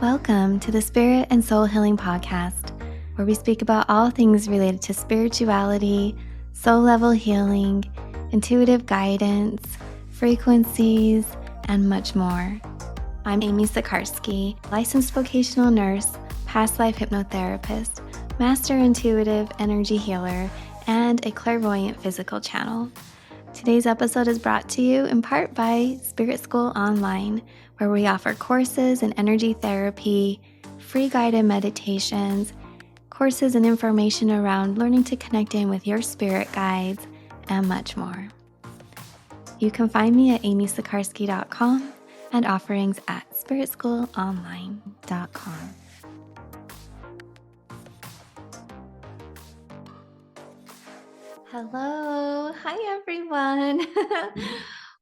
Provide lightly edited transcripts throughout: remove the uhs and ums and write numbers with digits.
Welcome to the Spirit and Soul Healing Podcast, where we speak about all things related to spirituality, soul level healing, intuitive guidance, frequencies, and much more. I'm Amy Sikarskie, licensed vocational nurse, past life hypnotherapist, master intuitive energy healer, and a clairvoyant physical channel. Today's episode is brought to you in part by Spirit School Online, where we offer courses in energy therapy, free guided meditations, courses and information around learning to connect in with your spirit guides, and much more. You can find me at amysikarskie.com and offerings at spiritschoolonline.com. Hello. Hi, everyone.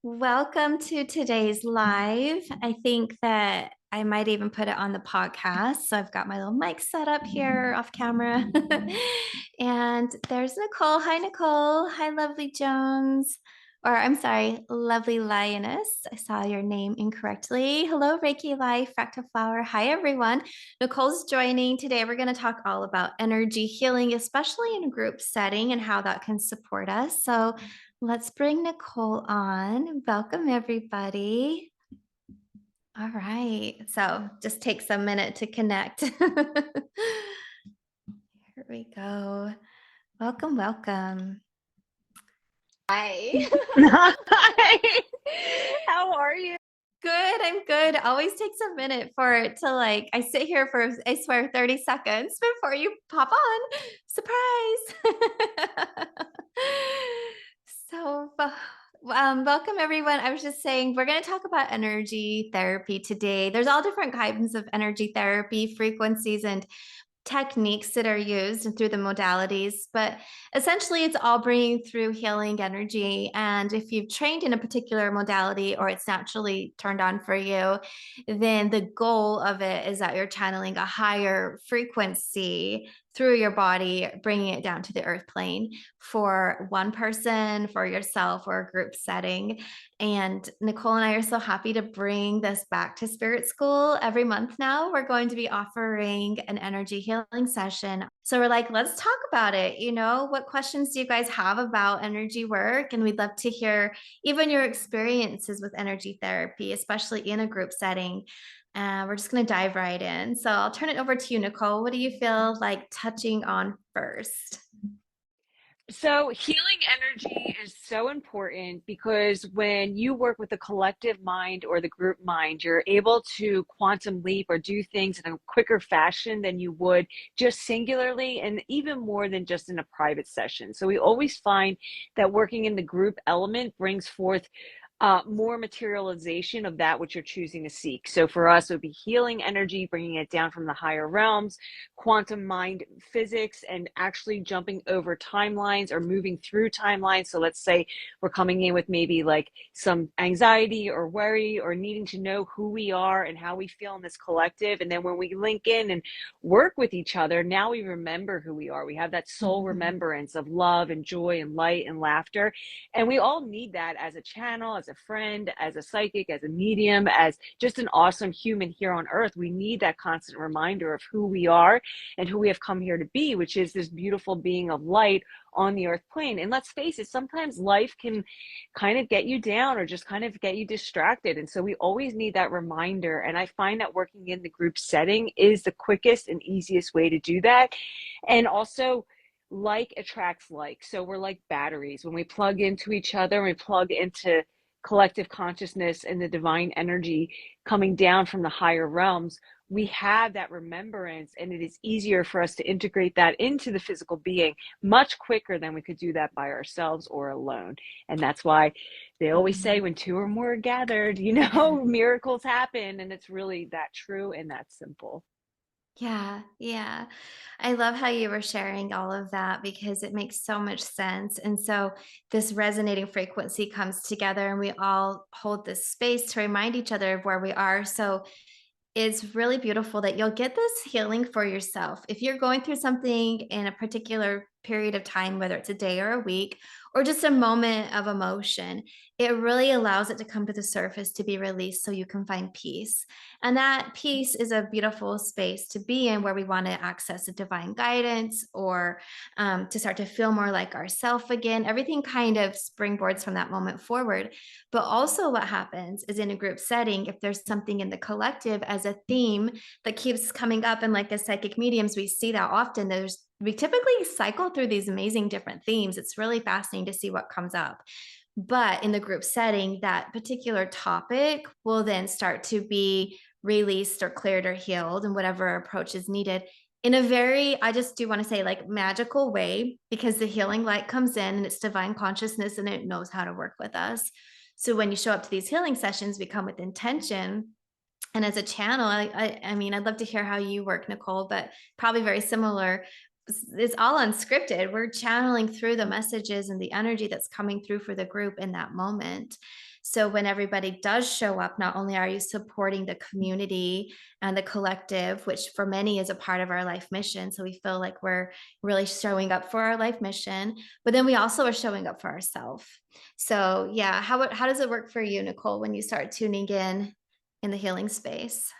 Welcome to today's live. I think that I might even put it on the podcast. So I've got my little mic set up here off camera. And there's Nicole. Hi, Nicole. Hi, Lovely Jones. Or I'm sorry, Lovely Lioness. I saw your name incorrectly. Hello, Reiki Life, Fractal Flower. Hi, everyone. Nicole's joining. Today, we're going to talk all about energy healing, especially in a group setting and how that can support us. So let's bring Nicole on. Welcome, everybody. All right. So just takes a minute to connect. Here we go. Welcome, welcome. Hi. Hi. How are you? Good. I'm good. Always takes a minute for it to I sit here for, I swear, 30 seconds before you pop on. Surprise. So, welcome everyone. I was just saying, we're going to talk about energy therapy today. There's all different kinds of energy therapy, frequencies, and techniques that are used and through the modalities, but essentially it's all bringing through healing energy. And if you've trained in a particular modality or it's naturally turned on for you, then the goal of it is that you're channeling a higher frequency through your body, bringing it down to the earth plane for one person, for yourself, or a group setting. And Nicole and I are so happy to bring this back to Spirit School. Every month now, we're going to be offering an energy healing session. So we're like, let's talk about it. You know, what questions do you guys have about energy work? And we'd love to hear even your experiences with energy therapy, especially in a group setting. We're just going to dive right in. So I'll turn it over to you, Nicole. What do you feel like touching on first? So, healing energy is so important because when you work with the collective mind or the group mind, you're able to quantum leap or do things in a quicker fashion than you would just singularly, and even more than just in a private session. So, we always find that working in the group element brings forth more materialization of that which you're choosing to seek. So for us, it would be healing energy, bringing it down from the higher realms, quantum mind physics, and actually jumping over timelines or moving through timelines. So let's say we're coming in with maybe like some anxiety or worry or needing to know who we are and how we feel in this collective. And then when we link in and work with each other, now we remember who we are. We have that soul remembrance of love and joy and light and laughter. And we all need that as a channel, as a friend, as a psychic, as a medium, as just an awesome human here on earth. We need that constant reminder of who we are and who we have come here to be, which is this beautiful being of light on the earth plane. And let's face it, sometimes life can kind of get you down or just kind of get you distracted. And so we always need that reminder. And I find that working in the group setting is the quickest and easiest way to do that. And also, like attracts like. So we're like batteries. When we plug into each other, we plug into collective consciousness and the divine energy coming down from the higher realms, we have that remembrance, and it is easier for us to integrate that into the physical being much quicker than we could do that by ourselves or alone. And that's why they always say when two or more are gathered, miracles happen. And it's really that true and that simple. Yeah, yeah. I love how you were sharing all of that because it makes so much sense. And so this resonating frequency comes together and we all hold this space to remind each other of where we are. So it's really beautiful that you'll get this healing for yourself. If you're going through something in a particular period of time, whether it's a day or a week, or just a moment of emotion, it really allows it to come to the surface to be released so you can find peace. And that peace is a beautiful space to be in where we want to access a divine guidance or to start to feel more like ourself again. Everything kind of springboards from that moment forward. But also, what happens is in a group setting, if there's something in the collective as a theme that keeps coming up, and like the psychic mediums, we see that often. We typically cycle through these amazing different themes. It's really fascinating to see what comes up. But in the group setting, that particular topic will then start to be released or cleared or healed, and whatever approach is needed in a very, I just do want to say, like, magical way, because the healing light comes in and it's divine consciousness and it knows how to work with us. So when you show up to these healing sessions, we come with intention. And as a channel, I mean, I'd love to hear how you work, Nicole, but probably very similar. It's all unscripted. We're channeling through the messages and the energy that's coming through for the group in that moment. So when everybody does show up, not only are you supporting the community and the collective, which for many is a part of our life mission. So we feel like we're really showing up for our life mission, but then we also are showing up for ourselves. So yeah, how does it work for you, Nicole, when you start tuning in the healing space?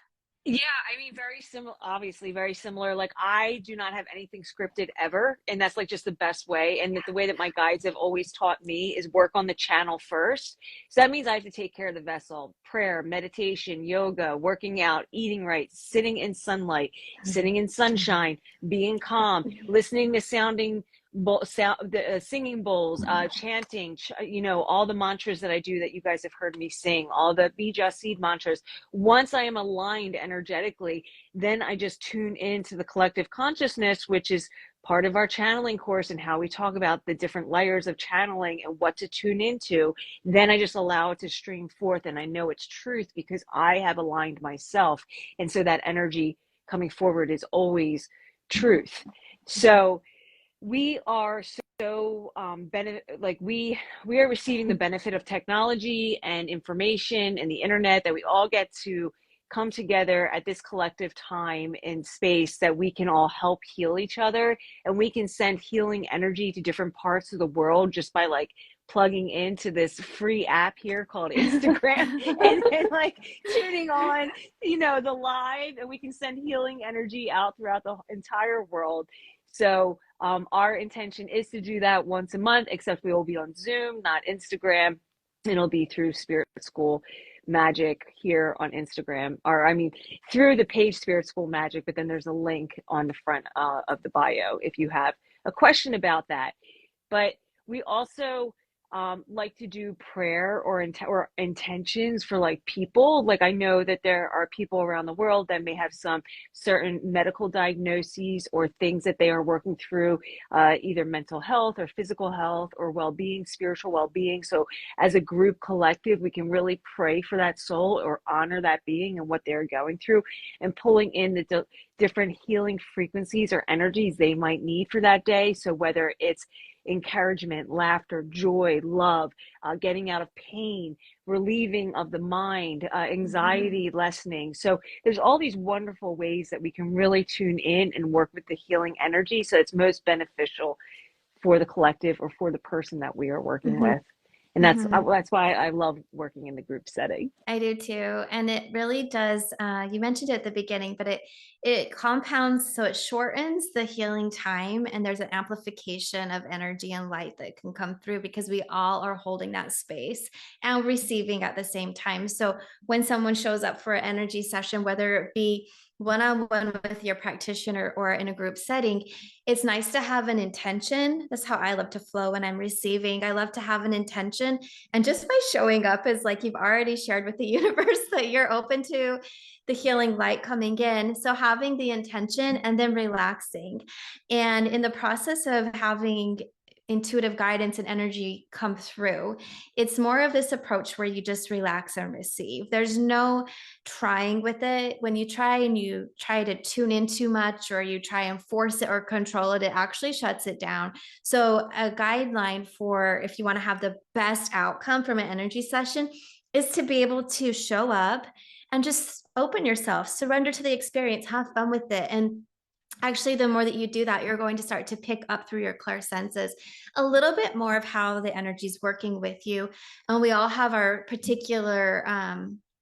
Yeah, I mean, very similar, obviously, very similar. Like, I do not have anything scripted ever. And that's like just the best way. And that the way that my guides have always taught me is work on the channel first. So that means I have to take care of the vessel: prayer, meditation, yoga, working out, eating right, sitting in sunlight, sitting in sunshine, being calm, listening to singing bowls, chanting, all the mantras that I do that you guys have heard me sing, all the Bija seed mantras. Once I am aligned energetically, then I just tune into the collective consciousness, which is part of our channeling course and how we talk about the different layers of channeling and what to tune into. Then I just allow it to stream forth, and I know it's truth because I have aligned myself. And so that energy coming forward is always truth. So we are so we are receiving the benefit of technology and information and the internet, that we all get to come together at this collective time and space that we can all help heal each other, and we can send healing energy to different parts of the world just by like plugging into this free app here called Instagram and then like tuning on the live, and we can send healing energy out throughout the entire world. So our intention is to do that once a month, except we will be on Zoom, not Instagram. It'll be through Spirit School Magic here on Instagram, or I mean, through the page Spirit School Magic, but then there's a link on the front of the bio if you have a question about that. But we also like to do prayer or intentions for like people. Like, I know that there are people around the world that may have some certain medical diagnoses or things that they are working through, either mental health or physical health or well-being, spiritual well-being. So as a group collective, we can really pray for that soul or honor that being and what they're going through, and pulling in the different healing frequencies or energies they might need for that day. So whether it's encouragement, laughter, joy, love, getting out of pain, relieving of the mind, anxiety lessening. So there's all these wonderful ways that we can really tune in and work with the healing energy so it's most beneficial for the collective or for the person that we are working with. And that's why I love working in the group setting. I do too. And it really does, you mentioned it at the beginning, but it compounds, so it shortens the healing time, and there's an amplification of energy and light that can come through because we all are holding that space and receiving at the same time. So when someone shows up for an energy session, whether it be one-on-one with your practitioner or in a group setting, it's nice to have an intention. That's how I love to flow when I'm receiving. I love to have an intention. And just by showing up is like you've already shared with the universe that you're open to the healing light coming in. So having the intention and then relaxing. And in the process of having intuitive guidance and energy come through, it's more of this approach where you just relax and receive. There's no trying with it. When you try and you try to tune in too much, or you try and force it or control it, it actually shuts it down. So a guideline for if you want to have the best outcome from an energy session is to be able to show up and just open yourself, surrender to the experience, have fun with it. And Actually, the more that you do that, you're going to start to pick up through your clair senses a little bit more of how the energy is working with you. And we all have our particular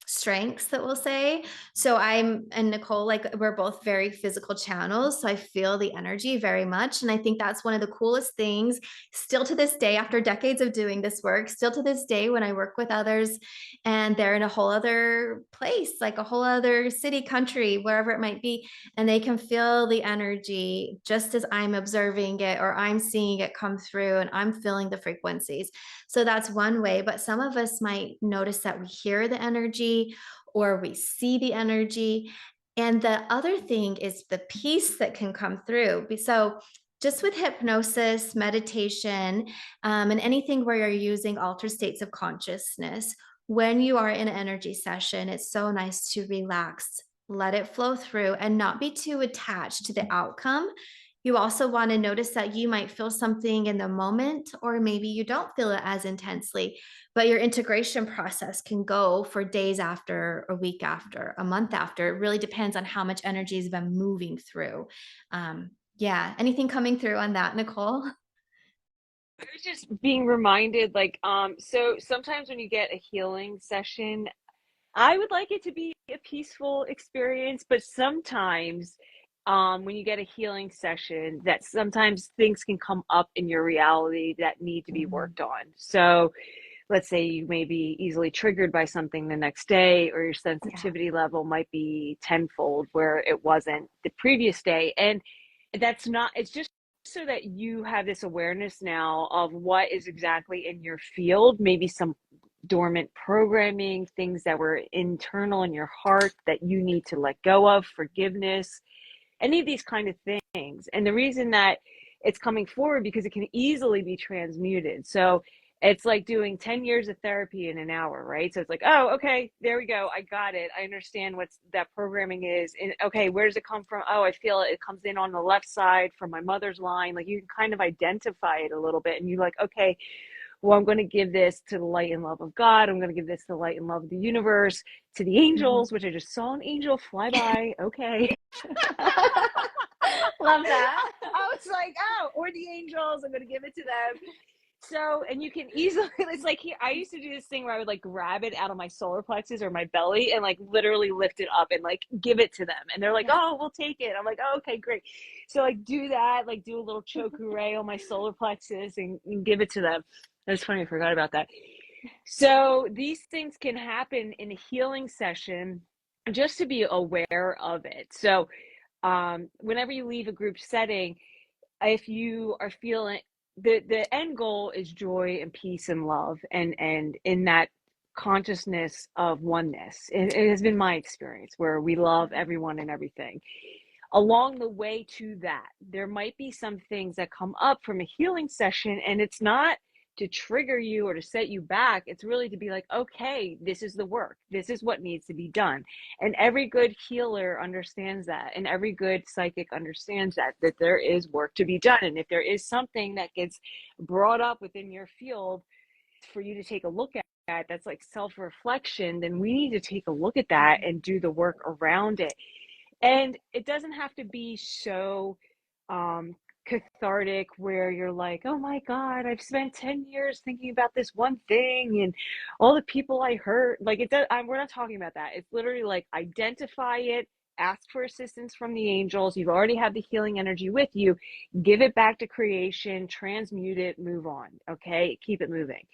strengths that we'll say. So I'm and Nicole, like we're both very physical channels. So I feel the energy very much. And I think that's one of the coolest things still to this day, after decades of doing this work, still to this day, when I work with others and they're in a whole other place, like a whole other city, country, wherever it might be, and they can feel the energy just as I'm observing it or I'm seeing it come through and I'm feeling the frequencies. So that's one way, but some of us might notice that we hear the energy or we see the energy. And the other thing is the peace that can come through. So just with hypnosis, meditation, and anything where you're using altered states of consciousness, when you are in an energy session, it's so nice to relax, let it flow through, and not be too attached to the outcome. You also want to notice that you might feel something in the moment, or maybe you don't feel it as intensely, but your integration process can go for days after, a week after, a month after. It really depends on how much energy has been moving through. Yeah. Anything coming through on that, Nicole? I was just being reminded, like, so sometimes when you get a healing session, I would like it to be a peaceful experience, but sometimes, when you get a healing session, that sometimes things can come up in your reality that need to be Mhm. worked on. So let's say you may be easily triggered by something the next day, or your Yeah. sensitivity level might be tenfold where it wasn't the previous day. And that's not, it's just so that you have this awareness now of what is exactly in your field, maybe some dormant programming, things that were internal in your heart that you need to let go of, forgiveness, any of these kind of things. And the reason that it's coming forward because it can easily be transmuted. So it's like doing 10 years of therapy in an hour, right? So it's like, oh, okay, there we go. I got it. I understand what that programming is. And okay, where does it come from? Oh, I feel it. It comes in on the left side from my mother's line. Like you can kind of identify it a little bit. And you're like, okay, well, I'm going to give this to the light and love of God. I'm going to give this to the light and love of the universe, to the Mhm. angels, which I just saw an angel fly by. Okay. Love that. I was like, oh, or the angels, I'm gonna give it to them. So, and you can easily, it's like here, I used to do this thing where I would like grab it out of my solar plexus or my belly and like literally lift it up and like give it to them. And they're like, Yeah. oh, we'll take it. I'm like, oh, okay, great. So, like, do that, like, do a little chokure on my solar plexus and give it to them. That's funny, I forgot about that. So, these things can happen in a healing session just to be aware of it. So, whenever you leave a group setting, if you are feeling the end goal is joy and peace and love, and in that consciousness of oneness, it has been my experience where we love everyone and everything. Along the way to that, there might be some things that come up from a healing session, and it's not to trigger you or to set you back. It's really to be like, okay, this is the work. This is what needs to be done. And every good healer understands that. And every good psychic understands that there is work to be done. And if there is something that gets brought up within your field for you to take a look at, that's like self-reflection, then we need to take a look at that and do the work around it. And it doesn't have to be so um, cathartic where you're like, oh my God, I've spent 10 years thinking about this one thing and all the people I hurt. Like, it does, we're not talking about that. It's literally like identify it, ask for assistance from the angels. You've already had the healing energy with you. Give it back to creation, transmute it, move on. Okay. Keep it moving.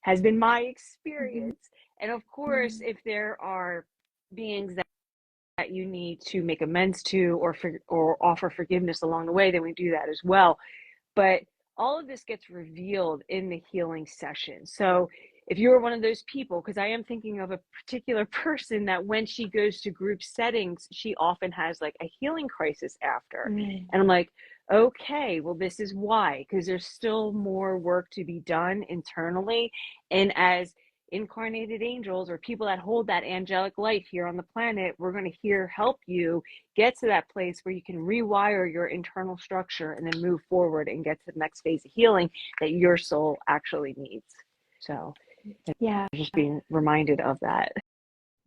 Has been my Mhm. experience. And of course, Mhm. if there are beings that you need to make amends to or offer forgiveness along the way, then we do that as well. But all of this gets revealed in the healing session. So if you're one of those people, because I am thinking of a particular person that when she goes to group settings, she often has like a healing crisis after. And I'm Mhm. like, okay, well, this is why, because there's still more work to be done internally. And as incarnated angels or people that hold that angelic light here on the planet, we're going to help you get to that place where you can rewire your internal structure and then move forward and get to the next phase of healing that your soul actually needs. So Yeah. just being reminded of that.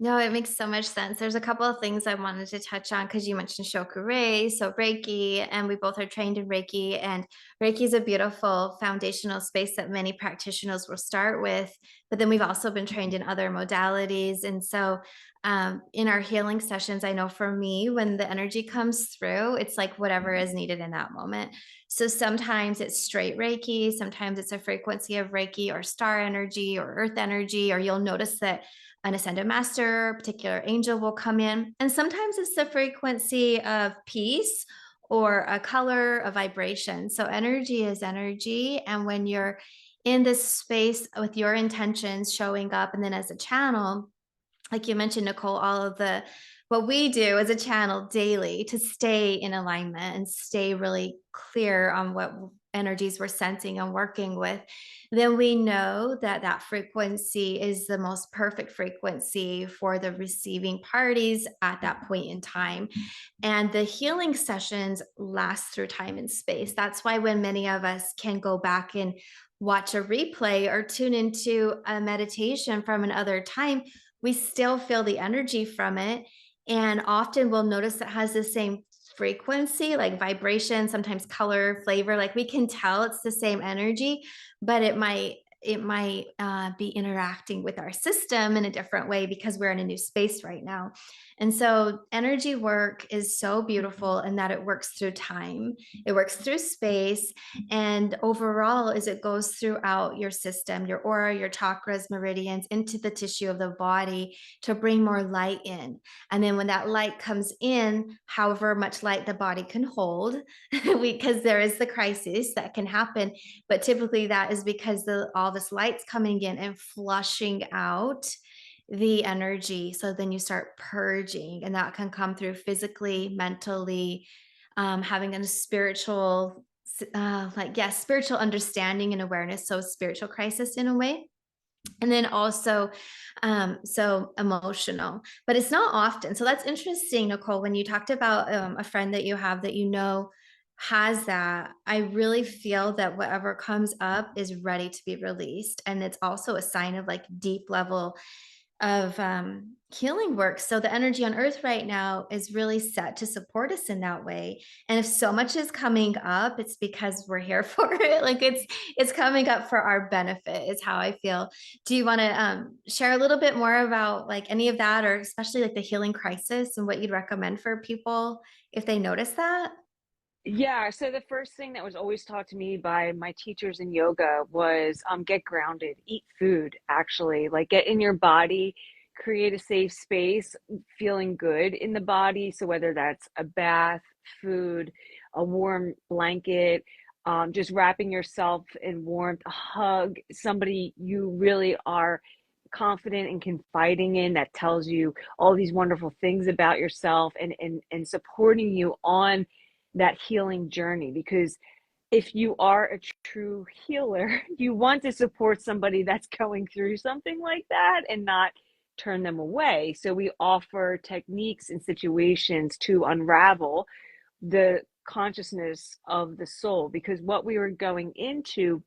No, it makes so much sense. There's a couple of things I wanted to touch on because you mentioned Shokugure, so Reiki, and we both are trained in Reiki. And Reiki is a beautiful foundational space that many practitioners will start with. But then we've also been trained in other modalities. And so in our healing sessions, I know for me, when the energy comes through, it's like whatever is needed in that moment. So sometimes it's straight Reiki, sometimes it's a frequency of Reiki or star energy or earth energy, or you'll notice that an ascended master, a particular angel will come in. And sometimes it's the frequency of peace or a color, a vibration. So energy is energy. And when you're in this space with your intentions showing up, and then as a channel, like you mentioned, Nicole, all of the what we do as a channel daily to stay in alignment and stay really clear on what energies we're sensing and working with, then we know that that frequency is the most perfect frequency for the receiving parties at that point in time. And the healing sessions last through time and space. That's why when many of us can go back and watch a replay or tune into a meditation from another time, we still feel the energy from it. And often we'll notice it has the same frequency, like vibration, sometimes color, flavor. Like we can tell it's the same energy, but it might be interacting with our system in a different way because we're in a new space right now. And so energy work is so beautiful in that it works through time, it works through space, and overall as it goes throughout your system, your aura, your chakras, meridians, into the tissue of the body to bring more light in. And then when that light comes in, however much light the body can hold, because there is the crisis that can happen, but typically that is because all this light's coming in and flushing out the energy. So then you start purging, and that can come through physically, mentally, having a spiritual, spiritual understanding and awareness. So spiritual crisis in a way. And then also, so emotional, but it's not often. So that's interesting, Nicole, when you talked about a friend that you have that you know has that. I really feel that whatever comes up is ready to be released. And it's also a sign of like deep level of healing work. So the energy on earth right now is really set to support us in that way. And if so much is coming up, it's because we're here for it. Like it's coming up for our benefit is how I feel. Do you want to share a little bit more about like any of that, or especially like the healing crisis and what you'd recommend for people if they notice that? Yeah, so the first thing that was always taught to me by my teachers in yoga was get grounded, eat food, actually, like get in your body, create a safe space, feeling good in the body. So whether that's a bath, food, a warm blanket, just wrapping yourself in warmth, a hug, somebody you really are confident and confiding in that tells you all these wonderful things about yourself and supporting you on that healing journey. Because if you are a true healer, you want to support somebody that's going through something like that and not turn them away. So we offer techniques and situations to unravel the consciousness of the soul, because what we were going into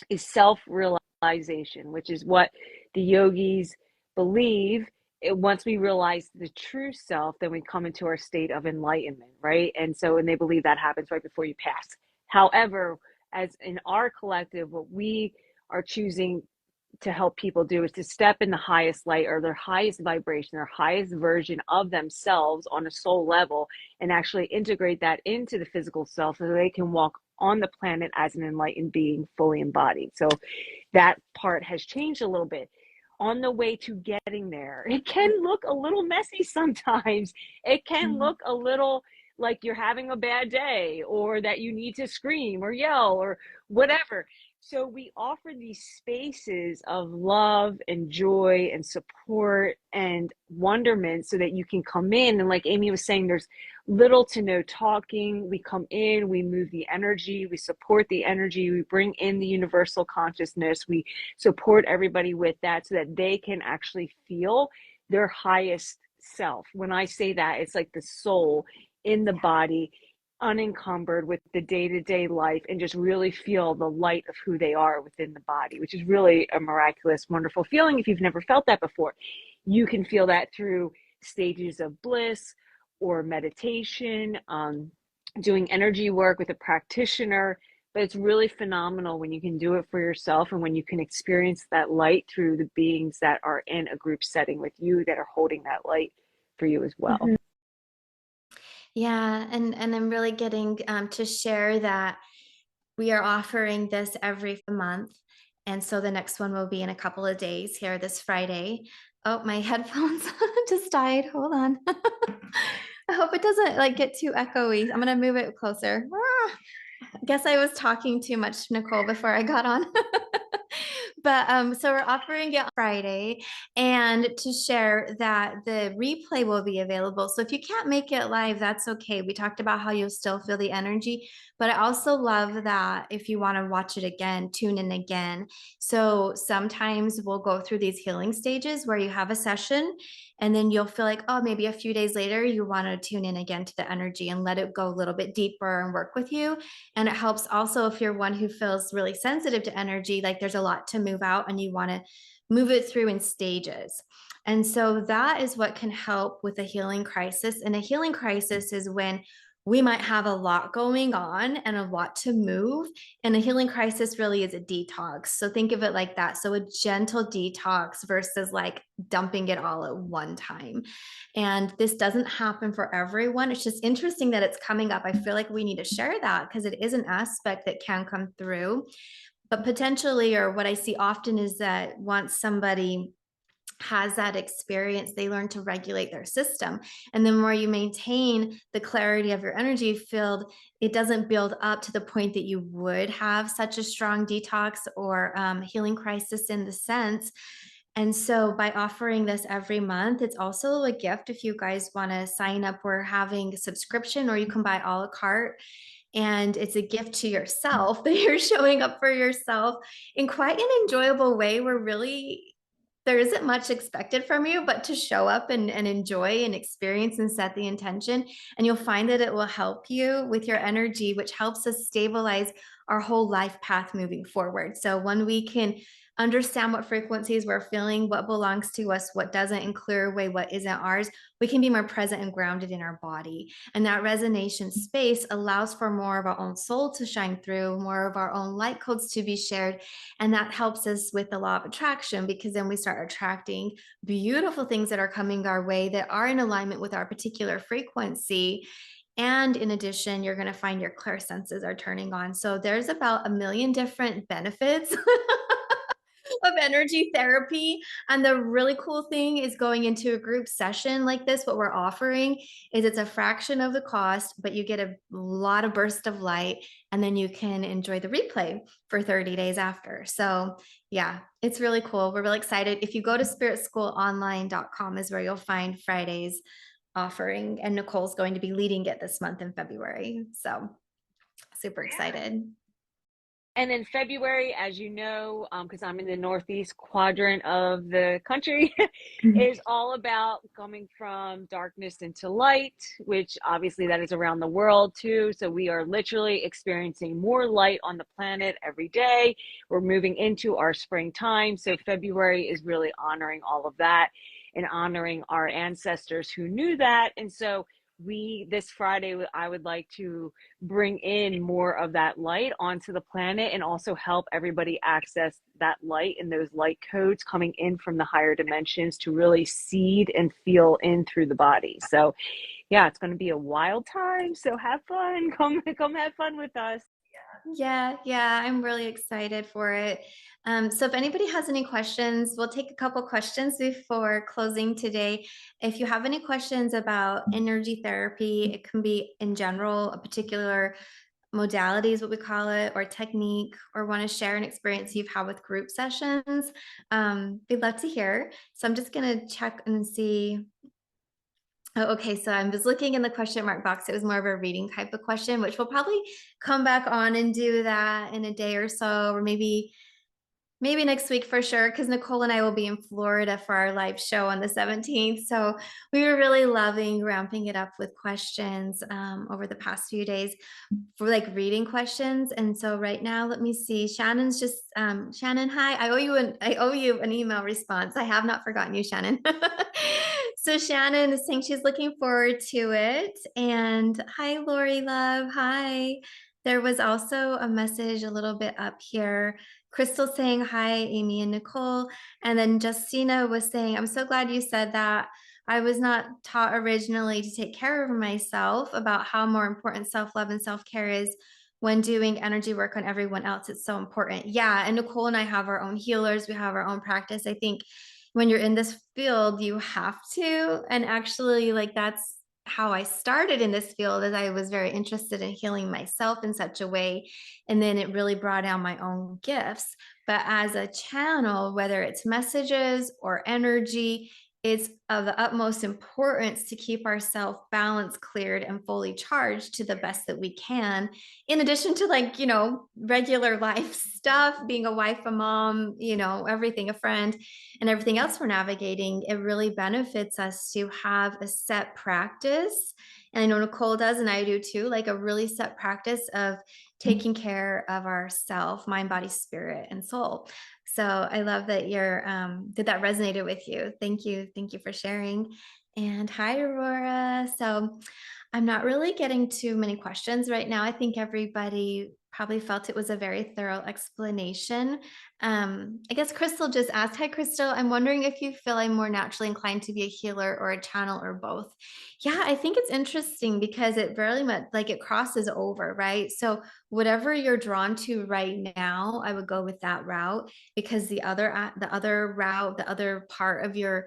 is self-realization, which is what the yogis believe. Once we realize the true self, then we come into our state of enlightenment, right? And they believe that happens right before you pass. However, as in our collective, what we are choosing to help people do is to step in the highest light or their highest vibration, their highest version of themselves on a soul level, and actually integrate that into the physical self so they can walk on the planet as an enlightened being, fully embodied. So that part has changed a little bit. On the way to getting there, it can look a little messy sometimes. It can Mhm. look a little like you're having a bad day, or that you need to scream or yell or whatever. So we offer these spaces of love and joy and support and wonderment so that you can come in. And like Amy was saying, there's little to no talking. We come in, we move the energy, we support the energy, we bring in the universal consciousness, we support everybody with that so that they can actually feel their highest self. When I say that, it's like the soul in the body, unencumbered with the day-to-day life and just really feel the light of who they are within the body, which is really a miraculous, wonderful feeling. If you've never felt that before, you can feel that through stages of bliss or meditation, doing energy work with a practitioner. But it's really phenomenal when you can do it for yourself and when you can experience that light through the beings that are in a group setting with you that are holding that light for you as well. Mhm. Yeah, and I'm really getting to share that we are offering this every month. And so the next one will be in a couple of days here this Friday. Oh, my headphones just died. Hold on. I hope it doesn't like get too echoey. I'm gonna move it closer. I guess I was talking too much, Nicole, before I got on. But so we're offering it on Friday, and to share that the replay will be available. So if you can't make it live, that's okay. We talked about how you'll still feel the energy, but I also love that if you want to watch it again, tune in again. So sometimes we'll go through these healing stages where you have a session and then you'll feel like, oh, maybe a few days later, you want to tune in again to the energy and let it go a little bit deeper and work with you. And it helps also if you're one who feels really sensitive to energy, like there's a lot to move out and you want to move it through in stages. And so that is what can help with a healing crisis. And a healing crisis is when we might have a lot going on and a lot to move. And a healing crisis really is a detox. So think of it like that. So a gentle detox versus like dumping it all at one time. And this doesn't happen for everyone. It's just interesting that it's coming up. I feel like we need to share that because it is an aspect that can come through. But potentially, or what I see often is that once somebody has that experience, they learn to regulate their system. And the more you maintain the clarity of your energy field, it doesn't build up to the point that you would have such a strong detox or healing crisis in the sense. And so by offering this every month, it's also a gift if you guys want to sign up. We're having a subscription or you can buy a la carte. And it's a gift to yourself that you're showing up for yourself in quite an enjoyable way. We're really there isn't much expected from you, but to show up and enjoy and experience and set the intention. And you'll find that it will help you with your energy, which helps us stabilize our whole life path moving forward. So when we can understand what frequencies we're feeling, what belongs to us, what doesn't, and clear away what isn't ours, we can be more present and grounded in our body. And that resonation space allows for more of our own soul to shine through, more of our own light codes to be shared. And that helps us with the law of attraction because then we start attracting beautiful things that are coming our way that are in alignment with our particular frequency. And in addition, you're going to find your clair senses are turning on. So there's about a million different benefits of energy therapy. And the really cool thing is going into a group session like this, what we're offering is it's a fraction of the cost, but you get a lot of burst of light and then you can enjoy the replay for 30 days after. So yeah, it's really cool. We're really excited. If you go to spiritschoolonline.com is where you'll find Friday's offering, and Nicole's going to be leading it this month in February. So super excited. And then February, as you know, because I'm in the northeast quadrant of the country, is all about coming from darkness into light, which obviously that is around the world too. So we are literally experiencing more light on the planet every day. We're moving into our springtime. So February is really honoring all of that and honoring our ancestors who knew that. And so this Friday, I would like to bring in more of that light onto the planet and also help everybody access that light and those light codes coming in from the higher dimensions to really seed and feel in through the body. So yeah, it's going to be a wild time. So have fun. Come have fun with us. Yeah, I'm really excited for it. So if anybody has any questions, we'll take a couple questions before closing today. If you have any questions about energy therapy, it can be in general, a particular modality is what we call it, or technique, or want to share an experience you've had with group sessions, we'd love to hear. So I'm just going to check and see. Oh, okay, so I was looking in the question mark box. It was more of a reading type of question, which we'll probably come back on and do that in a day or so, or maybe Maybe next week for sure, because Nicole and I will be in Florida for our live show on the 17th. So we were really loving ramping it up with questions over the past few days for like reading questions. And so right now, let me see. Shannon's just Shannon, hi. I owe you an email response. I have not forgotten you, Shannon. So Shannon is saying she's looking forward to it. And hi, Lori Love. Hi. There was also a message a little bit up here. Crystal saying hi, Amy and Nicole. And then Justina was saying, I'm so glad you said that. I was not taught originally to take care of myself, about how more important self-love and self-care is when doing energy work on everyone else. It's so important. Yeah. And Nicole and I have our own healers. We have our own practice. I think when you're in this field, you have to. And actually, like, that's how I started in this field, as I was very interested in healing myself in such a way. And then it really brought out my own gifts. But as a channel, whether it's messages or energy, it's of the utmost importance to keep ourselves balanced, cleared, and fully charged to the best that we can. In addition to, like, regular life stuff, being a wife, a mom, everything, a friend, and everything else we're navigating, it really benefits us to have a set practice. And I know Nicole does, and I do too, like a really set practice of taking care of ourself, mind, body, spirit, and soul. So I love that that resonated with you. Thank you. Thank you for sharing. And hi, Aurora. So I'm not really getting too many questions right now. I think everybody probably felt it was a very thorough explanation. I guess Crystal just asked, hi, Crystal. I'm wondering if you feel I'm more naturally inclined to be a healer or a channel or both. Yeah, I think it's interesting because it very much like it crosses over, right? So whatever you're drawn to right now, I would go with that route, because the other route, the other part of your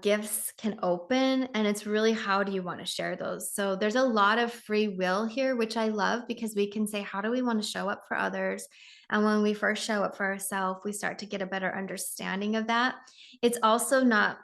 gifts can open, and it's really, how do you want to share those? So there's a lot of free will here, which I love, because we can say, how do we want to show up for others? And when we first show up for ourselves, we start to get a better understanding of that. It's also not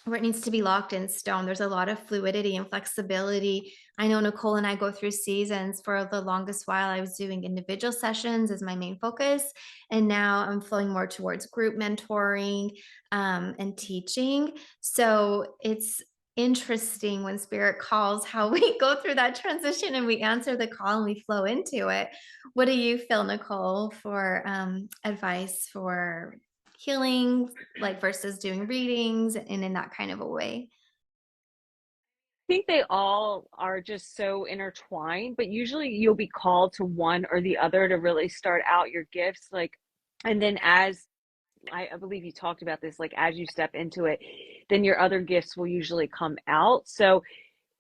where it needs to be locked in stone. There's a lot of fluidity and flexibility. I know Nicole and I go through seasons. For the longest while, I was doing individual sessions as my main focus. And now I'm flowing more towards group mentoring and teaching. So it's interesting when spirit calls, how we go through that transition and we answer the call and we flow into it. What do you feel, Nicole, for advice for healing, like versus doing readings and in that kind of a way? I think they all are just so intertwined, but usually you'll be called to one or the other to really start out your gifts. Like, and then as I believe you talked about this, like as you step into it, then your other gifts will usually come out. So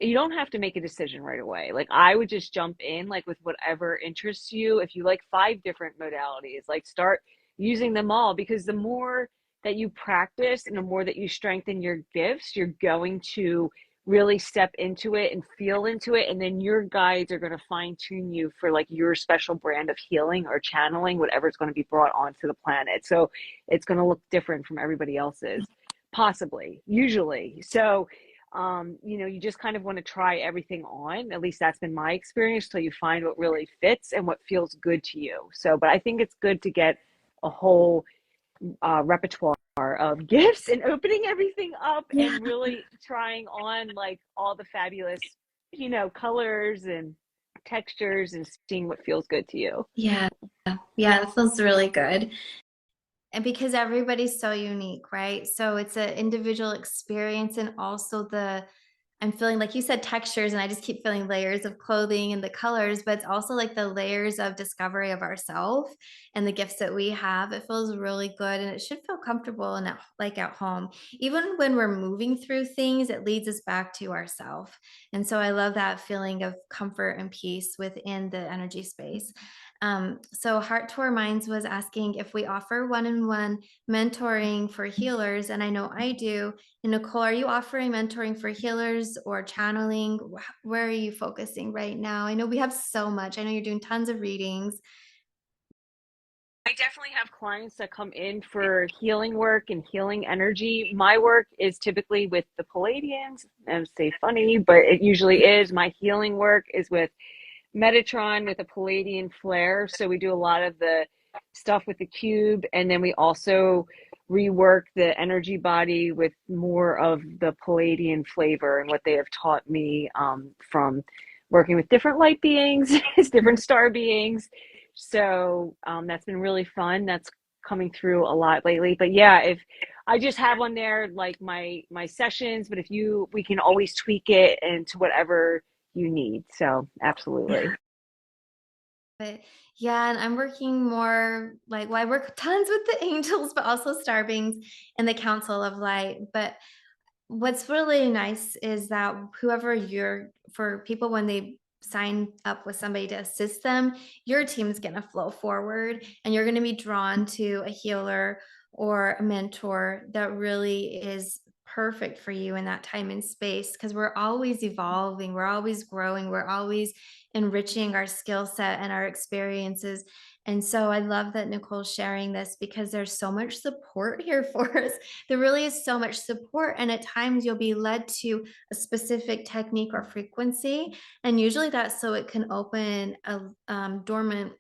you don't have to make a decision right away. Like I would just jump in like with whatever interests you. If you like 5 different modalities, like start using them all, because the more that you practice and the more that you strengthen your gifts, you're going to really step into it and feel into it, and then your guides are going to fine tune you for like your special brand of healing or channeling, whatever's going to be brought onto the planet. So it's going to look different from everybody else's, possibly, usually. So you just kind of want to try everything on. At least that's been my experience, till you find what really fits and what feels good to you. So, but I think it's good to get a whole repertoire of gifts and opening everything up Yeah. and really trying on like all the fabulous, colors and textures and seeing what feels good to you. Yeah. Yeah, that feels really good. And because everybody's so unique, right? So it's an individual experience, and also I'm feeling, like you said, textures, and I just keep feeling layers of clothing and the colors, but it's also like the layers of discovery of ourselves and the gifts that we have. It feels really good, and it should feel comfortable and like at home. Even when we're moving through things, it leads us back to ourselves. And so I love that feeling of comfort and peace within the energy space. So Heart to Our Minds was asking if we offer one-on-one mentoring for healers, and I know I do. And Nicole, are you offering mentoring for healers or channeling? Where are you focusing right now? I know we have so much. I know you're doing tons of readings. I definitely have clients that come in for healing work and healing energy. My work is typically with the Palladians. I say funny, but it usually is. My healing work is with Metatron with a Palladian flare. So we do a lot of the stuff with the cube. And then we also rework the energy body with more of the Palladian flavor and what they have taught me from working with different light beings, different star beings. So that's been really fun. That's coming through a lot lately. But yeah, if I just have on there like my sessions, but if you we can always tweak it into whatever you need. So absolutely. But yeah, and I'm working more like, well, I work tons with the angels, but also star beings and the Council of Light. But what's really nice is that whoever you're for people when they sign up with somebody to assist them, your team's going to flow forward and you're going to be drawn to a healer or a mentor that really is perfect for you in that time and space because we're always evolving, we're always growing, we're always enriching our skill set and our experiences. And so I love that Nicole's sharing this because there's so much support here for us. There really is so much support. And at times you'll be led to a specific technique or frequency. And usually that's so it can open a dormant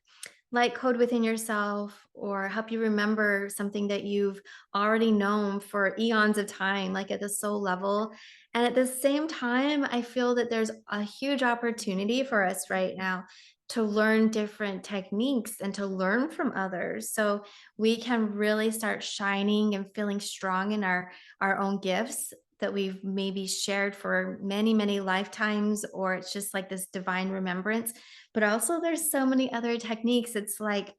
light code within yourself or help you remember something that you've already known for eons of time, like at the soul level. And at the same time, I feel that there's a huge opportunity for us right now to learn different techniques and to learn from others. So we can really start shining and feeling strong in our own gifts that we've maybe shared for many, many lifetimes, or it's just like this divine remembrance. But also there's so many other techniques. It's like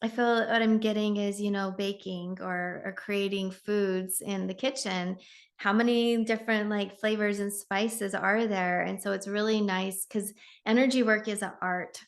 I feel what I'm getting is, baking or creating foods in the kitchen. How many different like flavors and spices are there? And so it's really nice because energy work is an art.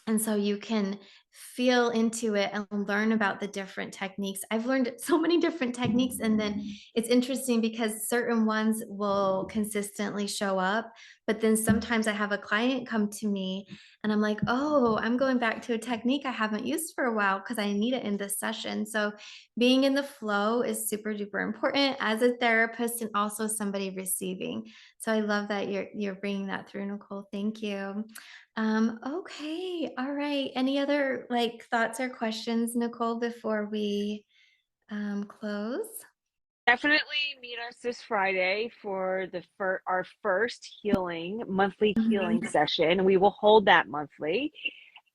And so you can feel into it and learn about the different techniques. I've learned so many different techniques. And then it's interesting because certain ones will consistently show up. But then sometimes I have a client come to me and I'm like, oh, I'm going back to a technique I haven't used for a while because I need it in this session. So being in the flow is super duper important as a therapist and also somebody receiving. So I love that you're bringing that through, Nicole. Thank you. Okay. All right. Any other like thoughts or questions, Nicole, before we close? Definitely meet us this Friday for our first monthly healing Mhm. session. We will hold that monthly.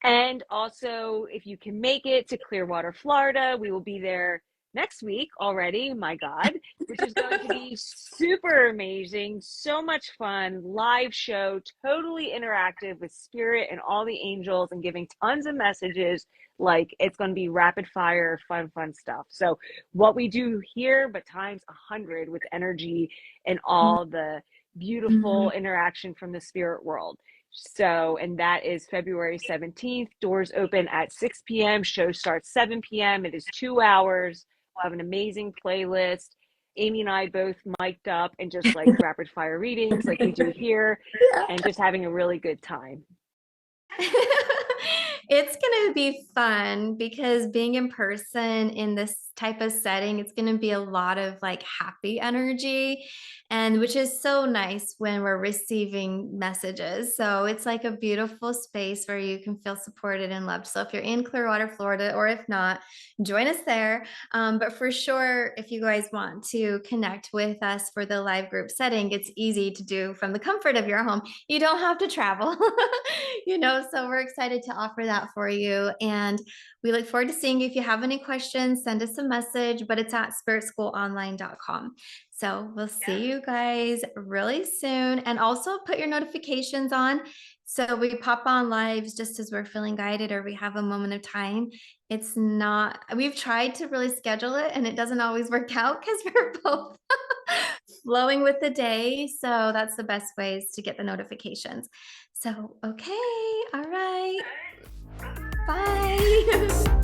And also, if you can make it to Clearwater, Florida, we will be there next week already. My God, which is going to be super amazing. So much fun. Live show, totally interactive with spirit and all the angels and giving tons of messages. Like it's going to be rapid fire, fun stuff. So, what we do here, but times 100 with energy and all the beautiful interaction from the spirit world. So, and that is February 17th. Doors open at 6 p.m. Show starts 7 p.m. It is 2 hours. We'll have an amazing playlist. Amy and I both mic'd up and just like rapid fire readings like we do here and just having a really good time. It's going to be fun because being in person in this type of setting, it's going to be a lot of like happy energy and which is so nice when we're receiving messages. So it's like a beautiful space where you can feel supported and loved. So if you're in Clearwater, Florida, or if not, join us there. But for sure, if you guys want to connect with us for the live group setting, it's easy to do from the comfort of your home. You don't have to travel, so we're excited to offer that for you. And we look forward to seeing you. If you have any questions, send us a message, but it's at spiritschoolonline.com. So we'll see you guys really soon. And also put your notifications on. So we pop on lives just as we're feeling guided or we have a moment of time. It's not, we've tried to really schedule it and it doesn't always work out because we're both flowing with the day. So that's the best ways to get the notifications. So, okay. All right. Bye.